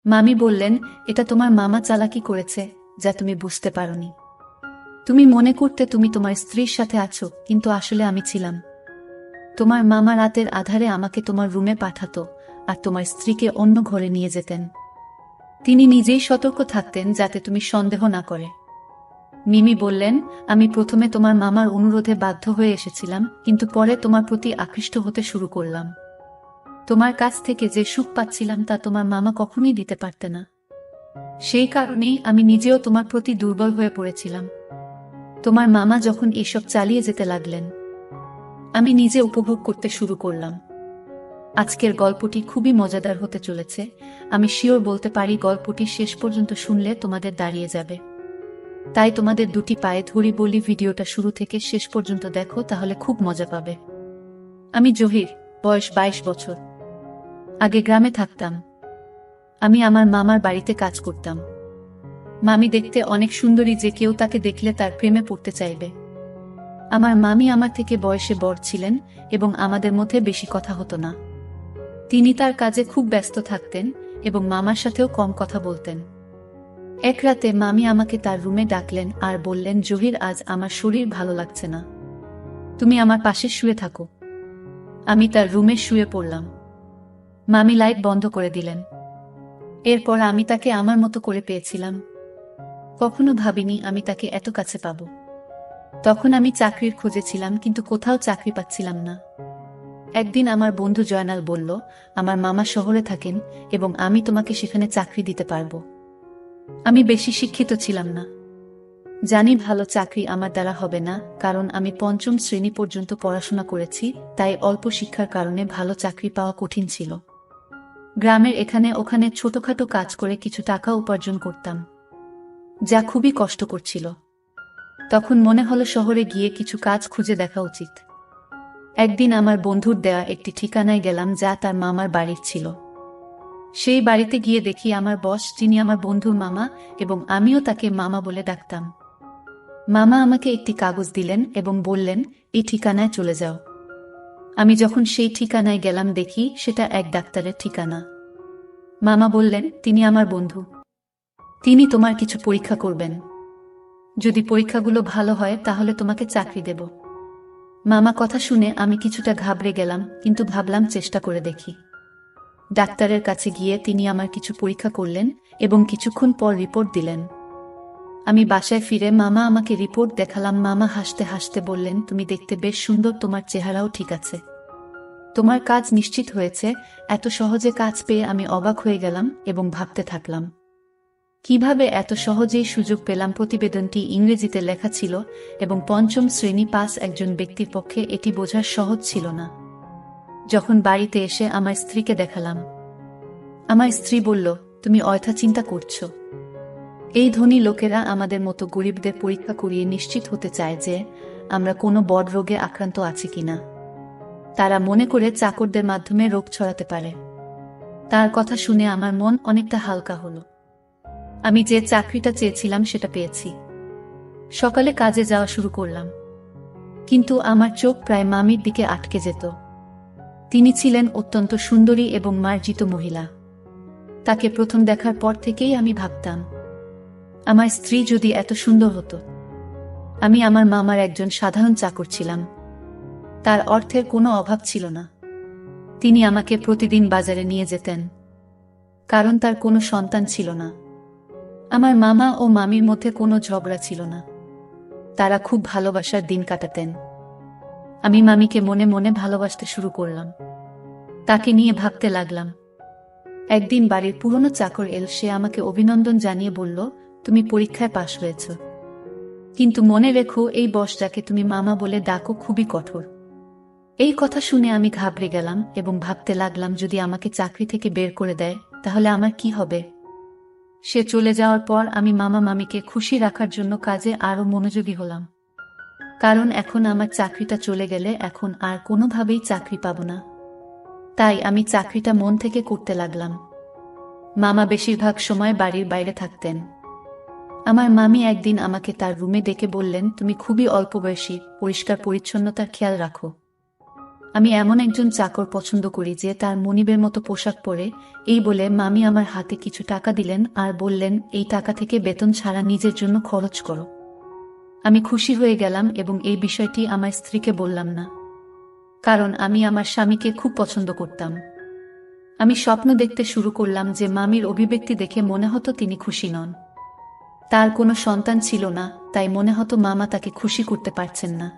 মামি বললেন, এটা তোমার মামা চালাকি করেছে, যা তুমি বুঝতে পারোনি। তুমি মনে করতে তুমি তোমার স্ত্রীর সাথে আছো, কিন্তু আসলে আমি ছিলাম। তোমার মামা রাতের আধারে আমাকে তোমার রুমে পাঠাতো আর তোমার স্ত্রীকে অন্য ঘরে নিয়ে যেতেন। তিনি নিজেই সতর্ক থাকতেন যাতে তুমি সন্দেহ না করে। মিমি বললেন, আমি প্রথমে তোমার মামার অনুরোধে বাধ্য হয়ে এসেছিলাম, কিন্তু পরে তোমার প্রতি আকৃষ্ট হতে শুরু করলাম। তোমার কাছ থেকে যে সুখ পাচ্ছিলাম তা তোমার মামা কখনোই দিতে পারতে না। সেই কারণেই আমি নিজেও তোমার প্রতি দুর্বল হয়ে পড়েছিলাম। তোমার মামা যখন এসব চালিয়ে যেতে লাগলেন, আমি নিজে উপভোগ করতে শুরু করলাম। আজকের গল্পটি খুবই মজাদার হতে চলেছে। আমি শিওর বলতে পারি গল্পটি শেষ পর্যন্ত শুনলে তোমাদের দাঁড়িয়ে যাবে। তাই তোমাদের দুটি পায়ে ধরি বলি, ভিডিওটা শুরু থেকে শেষ পর্যন্ত দেখো, তাহলে খুব মজা পাবে। আমি জহির, বয়স 22 বছর। আগে গ্রামে থাকতাম। আমি আমার মামার বাড়িতে কাজ করতাম। মামি দেখতে অনেক সুন্দরী যে কেউ তাকে দেখলে তার প্রেমে পড়তে চাইবে। আমার মামি আমার থেকে বয়সে বড় ছিলেন এবং আমাদের মধ্যে বেশি কথা হতো না। তিনি তার কাজে খুব ব্যস্ত থাকতেন এবং মামার সাথেও কম কথা বলতেন। এক রাতে মামি আমাকে তার রুমে ডাকলেন আর বললেন, জহির, আজ আমার শরীর ভালো লাগছে না, তুমি আমার পাশে শুয়ে থাকো। আমি তার রুমে শুয়ে পড়লাম। মামি লাইট বন্ধ করে দিলেন। এরপর আমি তাকে আমার মতো করে পেয়েছিলাম। কখনো ভাবিনি আমি তাকে এত কাছে পাব। তখন আমি চাকরির খোঁজে ছিলাম, কিন্তু কোথাও চাকরি পাচ্ছিলাম না। একদিন আমার বন্ধু জয়নাল বলল, আমার মামা শহরে থাকেন এবং আমি তোমাকে সেখানে চাকরি দিতে পারবো। আমি বেশি শিক্ষিত ছিলাম না। জানি ভালো চাকরি আমার দ্বারা হবে না, কারণ আমি 5ম শ্রেণী পর্যন্ত পড়াশোনা করেছি, তাই অল্প শিক্ষার কারণে ভালো চাকরি পাওয়া কঠিন ছিল। গ্রামের এখানে ওখানে ছোটখাটো কাজ করে কিছু টাকা উপার্জন করতাম, যা খুবই কষ্ট করছিল। তখন মনে হলো শহরে গিয়ে কিছু কাজ খুঁজে দেখা উচিত। একদিন আমার বন্ধুর দেয়া একটি ঠিকানায় গেলাম যা তার মামার বাড়ির ছিল। সেই বাড়িতে গিয়ে দেখি আমার বস, যিনি আমার বন্ধুর মামা, এবং আমিও তাকে মামা বলে ডাকতাম। মামা আমাকে একটি কাগজ দিলেন এবং বললেন, এই ঠিকানায় চলে যাও। আমি যখন সেই ঠিকানায় গেলাম দেখি সেটা এক ডাক্তারের ঠিকানা। মামা বললেন, তিনি আমার বন্ধু, তিনি তোমার কিছু পরীক্ষা করবেন। যদি পরীক্ষাগুলো ভালো হয় তাহলে তোমাকে চাকরি দেব। মামা কথা শুনে আমি কিছুটা ঘাবড়ে গেলাম, কিন্তু ভাবলাম চেষ্টা করে দেখি। ডাক্তারের কাছে গিয়ে তিনি আমার কিছু পরীক্ষা করলেন এবং কিছুক্ষণ পর রিপোর্ট দিলেন। আমি বাসায় ফিরে মামা আমাকে রিপোর্ট দেখালাম। মামা হাসতে হাসতে বললেন, তুমি দেখতে বেশ সুন্দর, তোমার চেহারাও ঠিক আছে, তোমার কাজ নিশ্চিত হয়েছে। এত সহজে কাজ পেয়ে আমি অবাক হয়ে গেলাম এবং ভাবতে থাকলাম, কিভাবে এত সহজেই সুযোগ পেলাম। প্রতিবেদনটি ইংরেজিতে লেখা ছিল এবং 5ম শ্রেণী পাস একজন ব্যক্তির পক্ষে এটি বোঝা সহজ ছিল না। যখন বাড়িতে এসে আমার স্ত্রীকে দেখালাম, আমার স্ত্রী বলল, তুমি অযথা চিন্তা করছো। এই ধনী লোকেরা আমাদের মতো গরিবদের পরীক্ষা করিয়ে নিশ্চিত হতে চায় যে আমরা কোনো বড় রোগে আক্রান্ত আছি কিনা। তারা মনে করে চাকরদের মাধ্যমে রোগ ছড়াতে পারে। তার কথা শুনে আমার মন অনেকটা হালকা হলো। আমি যে চাকরিটা চেয়েছিলাম সেটা পেয়েছি। সকালে কাজে যাওয়া শুরু করলাম, কিন্তু আমার চোখ প্রায় মামির দিকে আটকে যেত। তিনি ছিলেন অত্যন্ত সুন্দরী এবং মার্জিত মহিলা। তাকে প্রথম দেখার পর থেকেই আমি ভাবতাম, আমার স্ত্রী যদি এত সুন্দর হতো। আমি আমার মামার একজন সাধারণ চাকর ছিলাম। তার অর্থের কোনো অভাব ছিল না। তিনি আমাকে প্রতিদিন বাজারে নিয়ে যেতেন, কারণ তার কোনো সন্তান ছিল না। আমার মামা ও মামির মধ্যে কোনো ঝগড়া ছিল না। তারা খুব ভালোবাসার দিন কাটাতেন। আমি মামিকে মনে মনে ভালোবাসতে শুরু করলাম। তাকে নিয়ে ভাবতে লাগলাম। একদিন বাড়ির পুরনো চাকর এল। সে আমাকে অভিনন্দন জানিয়ে বলল, তুমি পরীক্ষায় পাশ হয়েছ, কিন্তু মনে রেখো এই বস যাকে তুমি মামা বলে ডাকো খুবই কঠোর। এই কথা শুনে আমি ঘাবড়ে গেলাম এবং ভাবতে লাগলাম, যদি আমাকে চাকরি থেকে বের করে দেয় তাহলে আমার কি হবে। সে চলে যাওয়ার পর আমি মামা মামিকে খুশি রাখার জন্য কাজে আরো মনোযোগী হলাম, কারণ এখন আমার চাকরিটা চলে গেলে এখন আর কোনোভাবেই চাকরি পাব না। তাই আমি চাকরিটা মন থেকে করতে লাগলাম। মামা বেশিরভাগ সময় বাড়ির বাইরে থাকতেন। আমার মামি একদিন আমাকে তার রুমে ডেকে বললেন, তুমি খুবই অল্প বয়সী, পরিষ্কার পরিচ্ছন্নতার খেয়াল রাখো। আমি এমন একজন চাকর পছন্দ করি যে তার মনিবের মতো পোশাক পরে। এই বলে মামি আমার হাতে কিছু টাকা দিলেন আর বললেন, এই টাকা থেকে বেতন ছাড়া নিজের জন্য খরচ করো। আমি খুশি হয়ে গেলাম এবং এই বিষয়টি আমার স্ত্রীকে বললাম না, কারণ আমি আমার স্বামীকে খুব পছন্দ করতাম। আমি স্বপ্ন দেখতে শুরু করলাম যে মামির অভিব্যক্তি দেখে মনে হতো তিনি খুশি নন। তার কোনো সন্তান ছিল না, তাই মনে হতো মামা তাকে খুশি করতে পারছেন না।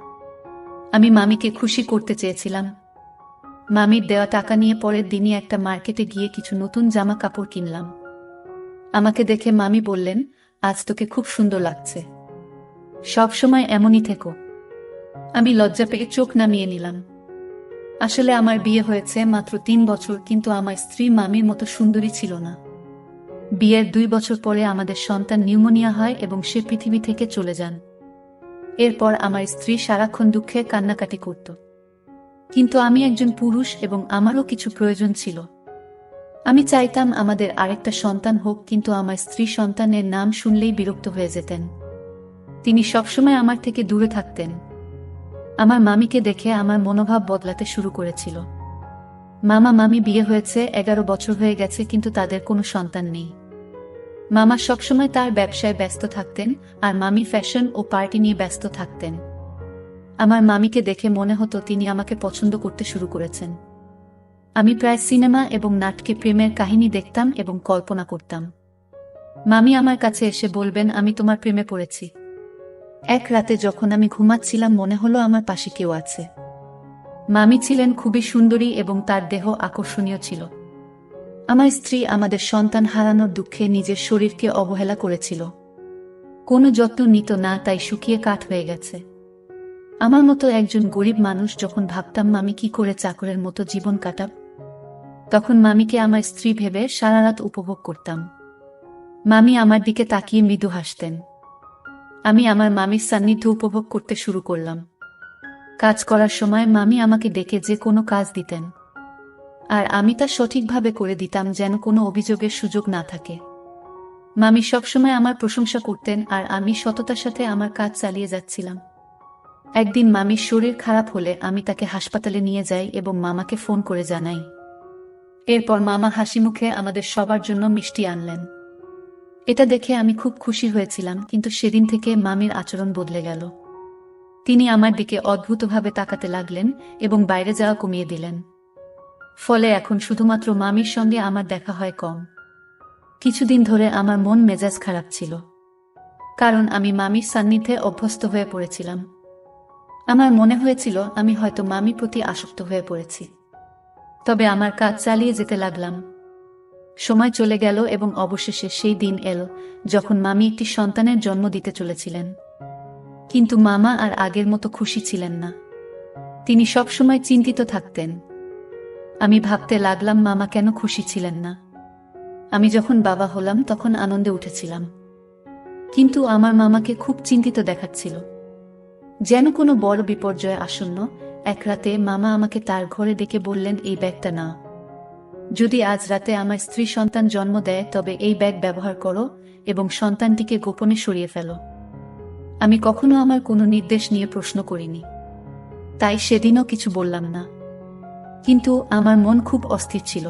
আমি মামিকে খুশি করতে চেয়েছিলাম। মামির দেওয়া টাকা নিয়ে পরের দিনই একটা মার্কেটে গিয়ে কিছু নতুন জামা কাপড় কিনলাম। আমাকে দেখে মামি বললেন, আজ তোকে খুব সুন্দর লাগছে, সবসময় এমনই থেকো। আমি লজ্জা পেয়ে চোখ নামিয়ে নিলাম। আসলে আমার বিয়ে হয়েছে মাত্র 3 বছর, কিন্তু আমার স্ত্রী মামির মতো সুন্দরী ছিল না। বিয়ের 2 বছর পরে আমাদের সন্তান নিউমোনিয়া হয় এবং সে পৃথিবী থেকে চলে যান। এরপর আমার স্ত্রী সারাক্ষণ দুঃখে কান্নাকাটি করত। কিন্তু আমি একজন পুরুষ এবং আমারও কিছু প্রয়োজন ছিল। আমি চাইতাম আমাদের আরেকটা সন্তান হোক, কিন্তু আমার স্ত্রী সন্তানের নাম শুনলেই বিরক্ত হয়ে যেতেন। তিনি সবসময় আমার থেকে দূরে থাকতেন। আমার মামিকে দেখে আমার মনোভাব বদলাতে শুরু করেছিল। মামা মামি বিয়ে হয়েছে, 11 বছর হয়ে গেছে, কিন্তু তাদের কোনো সন্তান নেই। মামা সবসময় তার ব্যবসায় ব্যস্ত থাকতেন আর মামি ফ্যাশন ও পার্টি নিয়ে ব্যস্ত থাকতেন। আমার মামিকে দেখে মনে হতো তিনি আমাকে পছন্দ করতে শুরু করেছেন। আমি প্রায় সিনেমা এবং নাটকে প্রেমের কাহিনী দেখতাম এবং কল্পনা করতাম। মামি আমার কাছে এসে বলবেন, আমি তোমার প্রেমে পড়েছি। এক রাতে যখন আমি ঘুমাচ্ছিলাম মনে হলো আমার পাশে কেউ আছে। মামি ছিলেন খুবই সুন্দরী এবং তার দেহ আকর্ষণীয় ছিল। আমার স্ত্রী আমাদের সন্তান হারানোর দুঃখে নিজের শরীরকে অবহেলা করেছিল। কোনো যত্ন নিত না, তাই শুকিয়ে কাঠ হয়ে গেছে। আমার মতো একজন গরিব মানুষ যখন ভাবতাম মামি কি করে চাকরের মতো জীবন কাটাব, তখন মামিকে আমার স্ত্রী ভেবে সারা রাত উপভোগ করতাম। মামি আমার দিকে তাকিয়ে মৃদু হাসতেন। আমি আমার মামির সান্নিধ্য উপভোগ করতে শুরু করলাম। কাজ করার সময় মামি আমাকে ডেকে যে কোনো কাজ দিতেন, আর আমি তা সঠিকভাবে করে দিতাম যেন কোনো অভিযোগের সুযোগ না থাকে। মামি সবসময় আমার প্রশংসা করতেন আর আমি সততার সাথে আমার কাজ চালিয়ে যাচ্ছিলাম। একদিন মামির শরীর খারাপ হলে আমি তাকে হাসপাতালে নিয়ে যাই এবং মামাকে ফোন করে জানাই। এরপর মামা হাসি মুখে আমাদের সবার জন্য মিষ্টি আনলেন। এটা দেখে আমি খুব খুশি হয়েছিলাম, কিন্তু সেদিন থেকে মামির আচরণ বদলে গেল। তিনি আমার দিকে অদ্ভুতভাবে তাকাতে লাগলেন এবং বাইরে যাওয়া কমিয়ে দিলেন। ফলে এখন শুধুমাত্র মামির সঙ্গে আমার দেখা হয় কম। কিছুদিন ধরে আমার মন মেজাজ খারাপ ছিল, কারণ আমি মামির সান্নিধ্যে অভ্যস্ত হয়ে পড়েছিলাম। আমার মনে হয়েছিল আমি হয়তো মামির প্রতি আসক্ত হয়ে পড়েছি। তবে আমার কাজ চালিয়ে যেতে লাগলাম। সময় চলে গেল এবং অবশেষে সেই দিন এলো যখন মামি একটি সন্তানের জন্ম দিতে চলেছিলেন। কিন্তু মামা আর আগের মতো খুশি ছিলেন না। তিনি সবসময় চিন্তিত থাকতেন। আমি ভাবতে লাগলাম মামা কেন খুশি ছিলেন না। আমি যখন বাবা হলাম তখন আনন্দে উঠেছিলাম, কিন্তু আমার মামাকে খুব চিন্তিত দেখাচ্ছিল, যেন কোনো বড় বিপর্যয় আসন্ন। এক রাতে মামা আমাকে তার ঘরে ডেকে বললেন, এই ব্যাগটা নাও। যদি আজ রাতে আমার স্ত্রী সন্তান জন্ম দেয় তবে এই ব্যাগ ব্যবহার করো এবং সন্তানটিকে গোপনে সরিয়ে ফেলো। আমি কখনো আমার কোনো নির্দেশ নিয়ে প্রশ্ন করিনি, তাই সেদিনও কিছু বললাম না। কিন্তু আমার মন খুব অস্থির ছিল।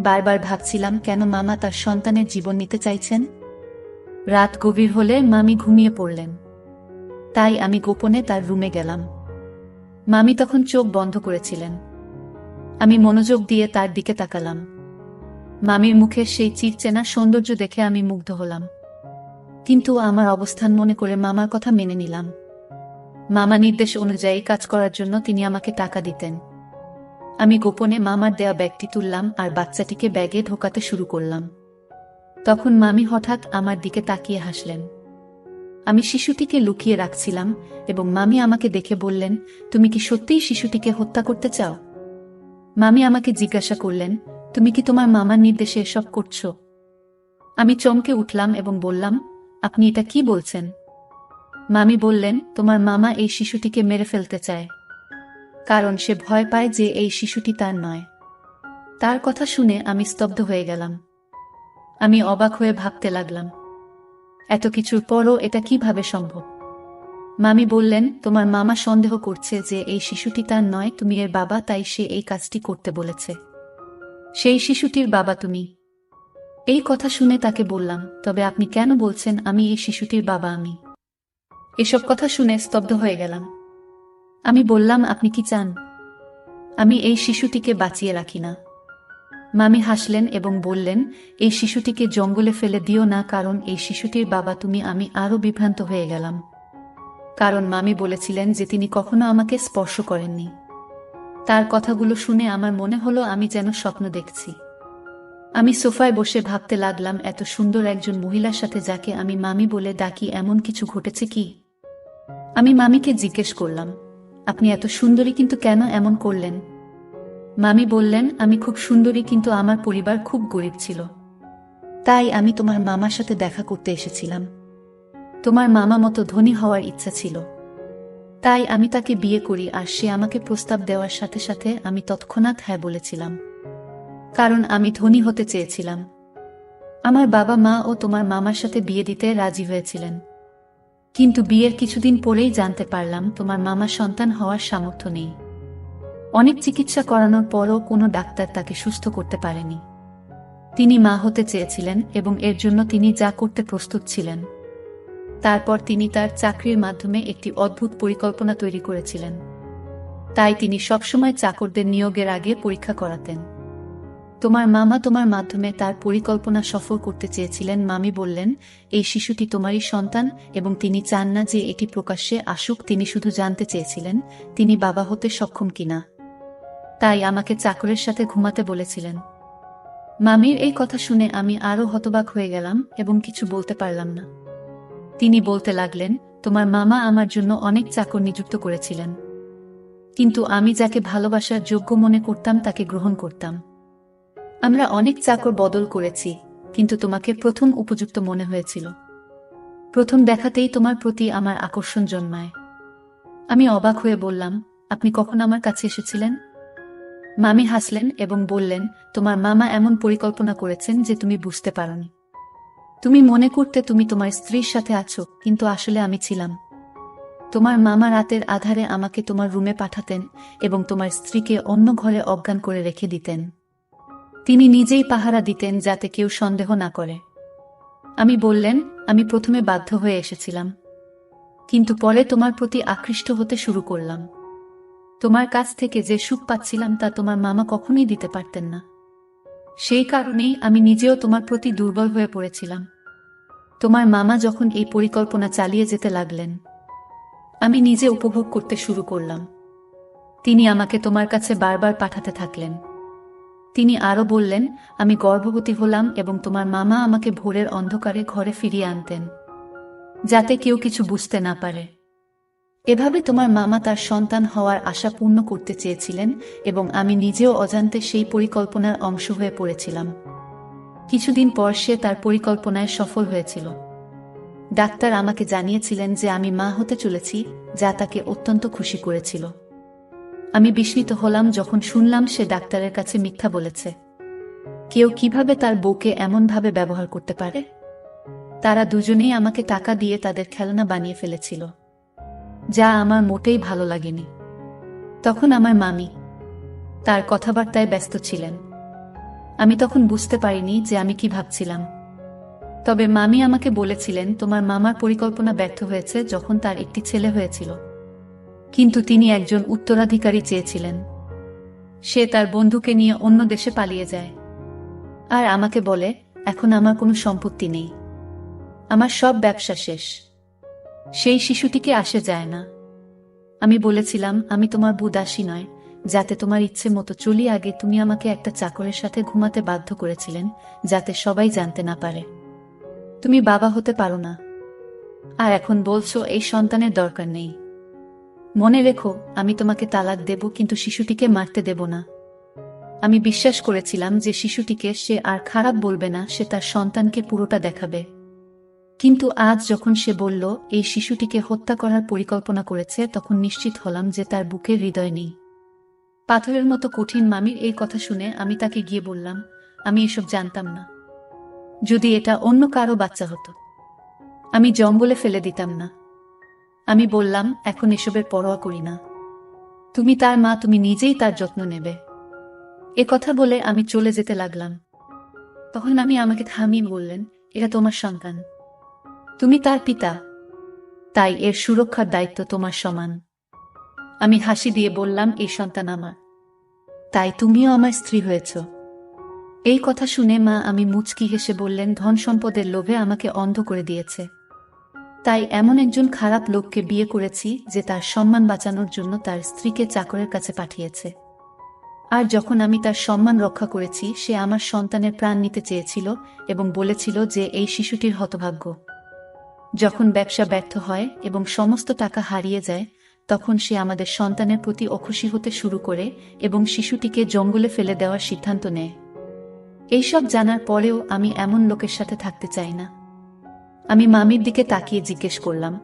বারবার ভাবছিলাম কেন মামা তার সন্তানের জীবন নিতে চাইছেন। রাত গভীর হলে মামি ঘুমিয়ে পড়লেন, তাই আমি গোপনে তার রুমে গেলাম। মামি তখন চোখ বন্ধ করেছিলেন। আমি মনোযোগ দিয়ে তার দিকে তাকালাম। মামির মুখের সেই চিরচেনা সৌন্দর্য দেখে আমি মুগ্ধ হলাম, কিন্তু আমার অবস্থান মনে করে মামার কথা মেনে নিলাম। মামা নির্দেশ অনুযায়ী কাজ করার জন্য তিনি আমাকে টাকা দিতেন। আমি গোপনে মামার দেয়া ব্যাগটি তুললাম আর বাচ্চাটিকে ব্যাগে ঢোকাতে শুরু করলাম। তখন মামি হঠাৎ আমার দিকে তাকিয়ে হাসলেন। আমি শিশুটিকে লুকিয়ে রাখছিলাম এবং মামি আমাকে দেখে বললেন, তুমি কি সত্যিই শিশুটিকে হত্যা করতে চাও? মামি আমাকে জিজ্ঞাসা করলেন, তুমি কি তোমার মামার নির্দেশে এসব করছো? আমি চমকে উঠলাম এবং বললাম, আপনি এটা কি বলছেন? মামি বললেন, তোমার মামা এই শিশুটিকে মেরে ফেলতে চায়, কারণ সে ভয় পায় যে এই শিশুটি তার নয়। তার কথা শুনে আমি স্তব্ধ হয়ে গেলাম। আমি অবাক হয়ে ভাবতে লাগলাম, এত কিছুর পরও এটা কিভাবে সম্ভব? মামি বললেন, তোমার মামা সন্দেহ করছে যে এই শিশুটি তার নয়, তুমি এর বাবা, তাই সে এই কাজটি করতে বলেছে। সেই শিশুটির বাবা তুমি? এই কথা শুনে তাকে বললাম, তবে আপনি কেন বলছেন আমি এই শিশুটির বাবা? আমি এসব কথা শুনে স্তব্ধ হয়ে গেলাম। আমি বললাম, আপনি কি চান আমি এই শিশুটিকে বাঁচিয়ে রাখি না? মামি হাসলেন এবং বললেন, এই শিশুটিকে জঙ্গলে ফেলে দিও না, কারণ এই শিশুটির বাবা তুমি। আমি আরও বিভ্রান্ত হয়ে গেলাম, কারণ মামি বলেছিলেন যে তিনি কখনো আমাকে স্পর্শ করেননি। তার কথাগুলো শুনে আমার মনে হলো আমি যেন স্বপ্ন দেখছি। আমি সোফায় বসে ভাবতে লাগলাম, এত সুন্দর একজন মহিলার সাথে যাকে আমি মামি বলে ডাকি এমন কিছু ঘটেছে কি? আমি মামিকে জিজ্ঞেস করলাম, আপনি এত সুন্দরী কিন্তু কেন এমন করলেন? মামি বললেন, আমি খুব সুন্দরী, কিন্তু আমার পরিবার খুব গরিব ছিল, তাই আমি তোমার মামার সাথে দেখা করতে এসেছিলাম। তোমার মামা মতো ধনী হওয়ার ইচ্ছা ছিল, তাই আমি তাকে বিয়ে করি, আর সে আমাকে প্রস্তাব দেওয়ার সাথে সাথে আমি তৎক্ষণাৎ হ্যাঁ বলেছিলাম, কারণ আমি ধনী হতে চেয়েছিলাম। আমার বাবা মা ও তোমার মামার সাথে বিয়ে দিতে রাজি হয়েছিলেন, কিন্তু বিয়ের কিছুদিন পরেই জানতে পারলাম তোমার মামার সন্তান হওয়ার সামর্থ্য নেই। অনেক চিকিৎসা করানোর পরও কোনো ডাক্তার তাকে সুস্থ করতে পারেনি। তিনি মা হতে চেয়েছিলেন এবং এর জন্য তিনি যা করতে প্রস্তুত ছিলেন। তারপর তিনি তার চাকরির মাধ্যমে একটি অদ্ভুত পরিকল্পনা তৈরি করেছিলেন। তাই তিনি সবসময় চাকরদের নিয়োগের আগে পরীক্ষা করাতেন। তোমার মামা তোমার মাধ্যমে তার পরিকল্পনা সফল করতে চেয়েছিলেন। মামি বললেন, এই শিশুটি তোমারই সন্তান এবং তিনি চান না যে এটি প্রকাশ্যে আসুক। তিনি শুধু জানতে চেয়েছিলেন তিনি বাবা হতে সক্ষম কিনা। তাই আমাকে চাকরের সাথে ঘুমাতে বলেছিলেন। মামির এই কথা শুনে আমি আরও হতবাক হয়ে গেলাম এবং কিছু বলতে পারলাম না। তিনি বলতে লাগলেন, তোমার মামা আমার জন্য অনেক চাকর নিযুক্ত করেছিলেন, কিন্তু আমি যাকে ভালোবাসার যোগ্য মনে করতাম তাকে গ্রহণ করতাম। আমরা অনেক চাকর বদল করেছি, কিন্তু তোমাকে প্রথম উপযুক্ত মনে হয়েছিল। প্রথম দেখাতেই তোমার প্রতি আমার আকর্ষণ জন্মায়। আমি অবাক হয়ে বললাম, আপনি কখন আমার কাছে এসেছিলেন? মামি হাসলেন এবং বললেন, তোমার মামা এমন পরিকল্পনা করেছেন যে তুমি বুঝতে পারোনি। তুমি মনে করতে তুমি তোমার স্ত্রীর সাথে আছো, কিন্তু আসলে আমি ছিলাম। তোমার মামা রাতের আধারে আমাকে তোমার রুমে পাঠাতেন এবং তোমার স্ত্রীকে অন্য ঘরে অজ্ঞান করে রেখে দিতেন। তিনি নিজেই পাহারা দিতেন যাতে কেউ সন্দেহ না করে। আমি বললেন, আমি প্রথমে বাধ্য হয়ে এসেছিলাম, কিন্তু পরে তোমার প্রতি আকৃষ্ট হতে শুরু করলাম। তোমার কাছ থেকে যে সুখ পাচ্ছিলাম তা তোমার মামা কখনোই দিতে পারতেন না। সেই কারণেই আমি নিজেও তোমার প্রতি দুর্বল হয়ে পড়েছিলাম। তোমার মামা যখন এই পরিকল্পনা চালিয়ে যেতে লাগলেন, আমি নিজে উপভোগ করতে শুরু করলাম। তিনি আমাকে তোমার কাছে বারবার পাঠাতে থাকলেন। তিনি আরও বললেন, আমি গর্ভবতী হলাম এবং তোমার মামা আমাকে ভোরের অন্ধকারে ঘরে ফিরিয়ে আনতেন, যাতে কেউ কিছু বুঝতে না পারে। এভাবে তোমার মামা তার সন্তান হওয়ার আশা পূর্ণ করতে চেয়েছিলেন এবং আমি নিজেও অজান্তে সেই পরিকল্পনার অংশ হয়ে পড়েছিলাম। কিছুদিন পর সে তার পরিকল্পনায় সফল হয়েছিল। ডাক্তার আমাকে জানিয়েছিলেন যে আমি মা হতে চলেছি, যা তাকে অত্যন্ত খুশি করেছিল। আমি বিস্মিত হলাম যখন শুনলাম সে ডাক্তারের কাছে মিথ্যা বলেছে। কেউ কিভাবে তার বউকে এমনভাবে ব্যবহার করতে পারে? তারা দুজনেই আমাকে টাকা দিয়ে তাদের খেলনা বানিয়ে ফেলেছিল, যা আমার মোটেই ভালো লাগেনি। তখন আমার মামি তার কথাবার্তায় ব্যস্ত ছিলেন। আমি তখন বুঝতে পারিনি যে আমি কি ভাবছিলাম। তবে মামি আমাকে বলেছিলেন, তোমার মামার পরিকল্পনা ব্যর্থ হয়েছে যখন তার একটি ছেলে হয়েছিল, কিন্তু তিনি একজন উত্তরাধিকারী চেয়েছিলেন। সে তার বন্ধুকে নিয়ে অন্য দেশে পালিয়ে যায় আর আমাকে বলে, এখন আমার কোনো সম্পত্তি নেই, আমার সব ব্যবসা শেষ, সেই শিশুটিকে আসে যায় না। আমি বলেছিলাম, আমি তোমার বুদাসী নয়, যাতে তোমার ইচ্ছে মতো চলি। আগে তুমি আমাকে একটা চাকরের সাথে ঘুমাতে বাধ্য করেছিলেন, যাতে সবাই জানতে না পারে তুমি বাবা হতে পারো না। আর এখন বলছো এই সন্তানের দরকার নেই। মনে রেখো, আমি তোমাকে তালাক দেব, কিন্তু শিশুটিকে মারতে দেব না। আমি বিশ্বাস করেছিলাম যে শিশুটিকে সে আর খারাপ বলবে না, সে তার সন্তানকে পুরোটা দেখাবে। কিন্তু আজ যখন সে বলল এই শিশুটিকে হত্যা করার পরিকল্পনা করেছে, তখন নিশ্চিত হলাম যে তার বুকের হৃদয় নেই। পাথরের মতো কঠিন মামির এই কথা শুনে আমি তাকে গিয়ে বললাম, আমি এসব জানতাম না। যদি এটা অন্য কারো বাচ্চা হতো, আমি জঙ্গলে ফেলে দিতাম না। আমি বললাম, এখন এসবের পরোয়া করি না। তুমি তার মা, তুমি নিজেই তার যত্ন নেবে। এ কথা বলে আমি চলে যেতে লাগলাম। তখন আমি আমাকে থামিয়ে বললেন, এটা তোমার সন্তান, তুমি তার পিতা, তাই এর সুরক্ষার দায়িত্ব তোমার সমান। আমি হাসি দিয়ে বললাম, এই সন্তান আমার, তাই তুমিও আমার স্ত্রী হয়েছ। এই কথা শুনে মা আমি মুচকি হেসে বললেন, ধন সম্পদের লোভে আমাকে অন্ধ করে দিয়েছে, তাই এমন একজন খারাপ লোককে বিয়ে করেছি যে তার সম্মান বাঁচানোর জন্য তার স্ত্রীকে চাকরের কাছে পাঠিয়েছে। আর যখন আমি তার সম্মান রক্ষা করেছি, সে আমার সন্তানের প্রাণ নিতে চেয়েছিল এবং বলেছিল যে এই শিশুটির হতভাগ্য। যখন ব্যবসা ব্যর্থ হয় এবং সমস্ত টাকা হারিয়ে যায়, তখন সে আমাদের সন্তানের প্রতি অখুশি হতে শুরু করে এবং শিশুটিকে জঙ্গলে ফেলে দেওয়ার সিদ্ধান্ত নেয়। এইসব জানার পরেও আমি এমন লোকের সাথে থাকতে চাই না। আমি মামির দিকে তাকিয়ে জিজ্ঞেস করলাম,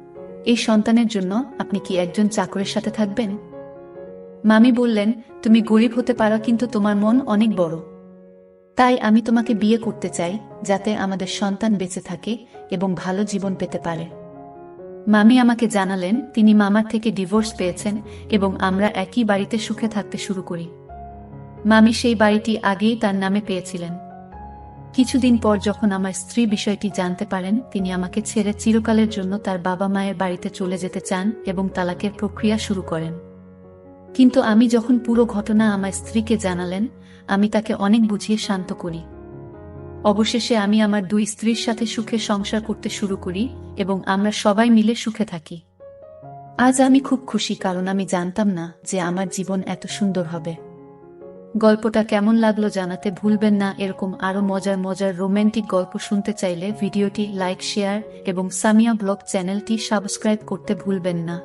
এই সন্তানের জন্য আপনি কি একজন চাকরের সাথে থাকবেন? মামি বললেন, তুমি গরিব হতে পারো, কিন্তু তোমার মন অনেক বড়। তাই আমি তোমাকে বিয়ে করতে চাই, যাতে আমাদের সন্তান বেঁচে থাকে এবং ভালো জীবন পেতে পারে। মামি আমাকে জানালেন তিনি মামার থেকে ডিভোর্স পেয়েছেন এবং আমরা একই বাড়িতে সুখে থাকতে শুরু করি। মামি সেই বাড়িটি আগেই তার নামে পেয়েছিলেন। কিছুদিন পর যখন আমার স্ত্রী বিষয়টি জানতে পারেন, তিনি আমাকে ছেড়ে চিরকালের জন্য তার বাবা মায়ের বাড়িতে চলে যেতে চান এবং তালাকের প্রক্রিয়া শুরু করেন। কিন্তু আমি যখন পুরো ঘটনা আমার স্ত্রীকে জানালেন, আমি তাকে অনেক বুঝিয়ে শান্ত করি। অবশেষে আমি আমার দুই স্ত্রীর সাথে সুখে সংসার করতে শুরু করি এবং আমরা সবাই মিলে সুখে থাকি। আজ আমি খুব খুশি, কারণ আমি জানতাম না যে আমার জীবন এত সুন্দর হবে। গল্পটা কেমন লাগলো জানাতে ভুলবেন না। এরকম আরো মজার মজার রোমান্টিক গল্প শুনতে চাইলে ভিডিওটি লাইক, শেয়ার এবং সামিয়া ব্লগ চ্যানেলটি সাবস্ক্রাইব করতে ভুলবেন না।